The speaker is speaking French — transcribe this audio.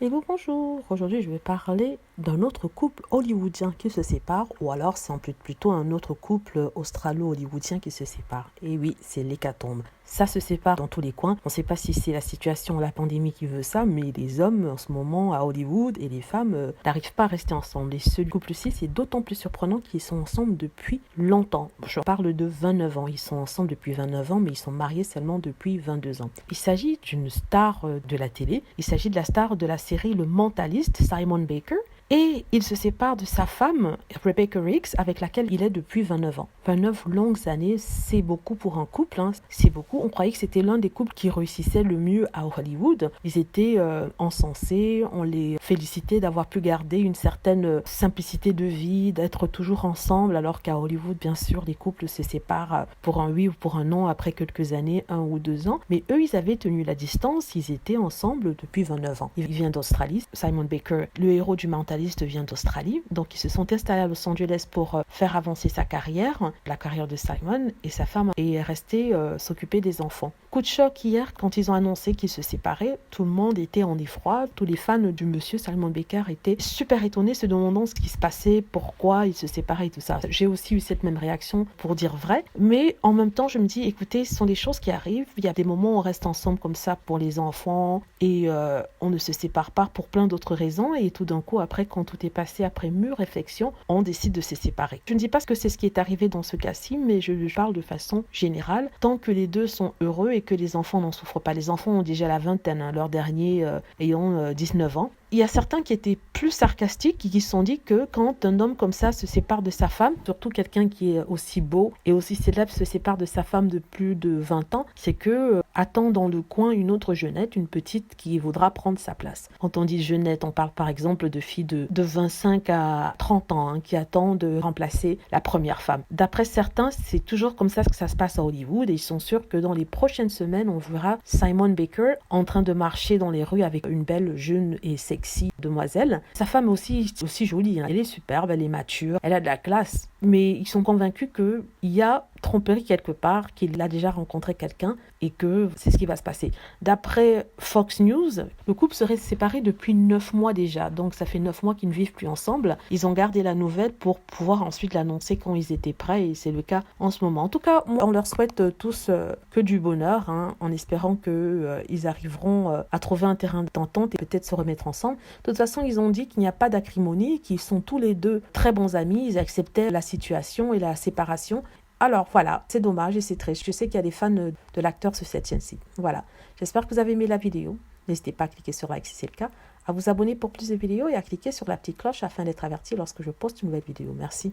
Hello, bonjour. Aujourd'hui, je vais parler d'un autre couple hollywoodien qui se sépare, ou alors c'est plutôt un autre couple australo-hollywoodien qui se sépare. Et oui, c'est l'hécatombe. Ça se sépare dans tous les coins. On ne sait pas si c'est la situation, la pandémie qui veut ça, mais les hommes en ce moment à Hollywood et les femmes n'arrivent pas à rester ensemble. Et ce couple-ci, c'est d'autant plus surprenant qu'ils sont ensemble depuis longtemps. Je parle de 29 ans. Ils sont ensemble depuis 29 ans, mais ils sont mariés seulement depuis 22 ans. Il s'agit d'une star de la télé. Il s'agit de la star de la série Le Mentaliste, Simon Baker. Et il se sépare de sa femme, Rebecca Riggs, avec laquelle il est depuis 29 ans. 29 longues années, c'est beaucoup pour un couple, c'est beaucoup. On croyait que c'était l'un des couples qui réussissait le mieux à Hollywood. Ils étaient encensés, on les félicitait d'avoir pu garder une certaine simplicité de vie, d'être toujours ensemble, alors qu'à Hollywood, bien sûr, les couples se séparent pour un oui ou pour un non après quelques années, 1 ou 2 ans. Mais eux, ils avaient tenu la distance, ils étaient ensemble depuis 29 ans. Il vient d'Australie, Simon Baker, le héros du Mentaliste, vient d'Australie, donc ils se sont installés à Los Angeles pour faire avancer sa carrière, la carrière de Simon, et sa femme est restée s'occuper des enfants. Coup de choc hier, quand ils ont annoncé qu'ils se séparaient, tout le monde était en effroi, tous les fans du monsieur Simon Baker étaient super étonnés, se demandant ce qui se passait, pourquoi ils se séparaient et tout ça. J'ai aussi eu cette même réaction pour dire vrai, mais en même temps je me dis, écoutez, ce sont des choses qui arrivent, il y a des moments où on reste ensemble comme ça pour les enfants, et on ne se sépare pas pour plein d'autres raisons, et tout d'un coup après, quand tout est passé, après mûre réflexion, on décide de se séparer. Je ne dis pas que c'est ce qui est arrivé dans ce cas-ci, mais je parle de façon générale, tant que les deux sont heureux et que les enfants n'en souffrent pas. Les enfants ont déjà la vingtaine, leur dernier ayant 19 ans. Il y a certains qui étaient plus sarcastiques, qui se sont dit que quand un homme comme ça se sépare de sa femme, surtout quelqu'un qui est aussi beau et aussi célèbre se sépare de sa femme de plus de 20 ans, c'est que attend dans le coin une autre jeunette, une petite qui voudra prendre sa place. Quand on dit jeunette, on parle par exemple de filles de 25 à 30 ans qui attendent de remplacer la première femme. D'après certains, c'est toujours comme ça que ça se passe à Hollywood et ils sont sûrs que dans les prochaines semaines, on verra Simon Baker en train de marcher dans les rues avec une belle jeune et sexy demoiselle. Sa femme aussi jolie, elle est superbe, elle est mature, elle a de la classe. Mais ils sont convaincus qu'il y a tromperie quelque part, qu'il a déjà rencontré quelqu'un et que c'est ce qui va se passer. D'après Fox News, le couple serait séparé depuis 9 mois déjà. Donc ça fait 9 mois qu'ils ne vivent plus ensemble. Ils ont gardé la nouvelle pour pouvoir ensuite l'annoncer quand ils étaient prêts et c'est le cas en ce moment. En tout cas, on leur souhaite tous que du bonheur en espérant qu'ils arriveront à trouver un terrain d'entente et peut-être se remettre ensemble. De toute façon, ils ont dit qu'il n'y a pas d'acrimonie, qu'ils sont tous les deux très bons amis. Ils acceptaient la situation et la séparation. Alors voilà, c'est dommage et c'est triste. Je sais qu'il y a des fans de l'acteur sur cette chaîne-ci. Voilà, j'espère que vous avez aimé la vidéo. N'hésitez pas à cliquer sur like si c'est le cas, à vous abonner pour plus de vidéos et à cliquer sur la petite cloche afin d'être averti lorsque je poste une nouvelle vidéo. Merci.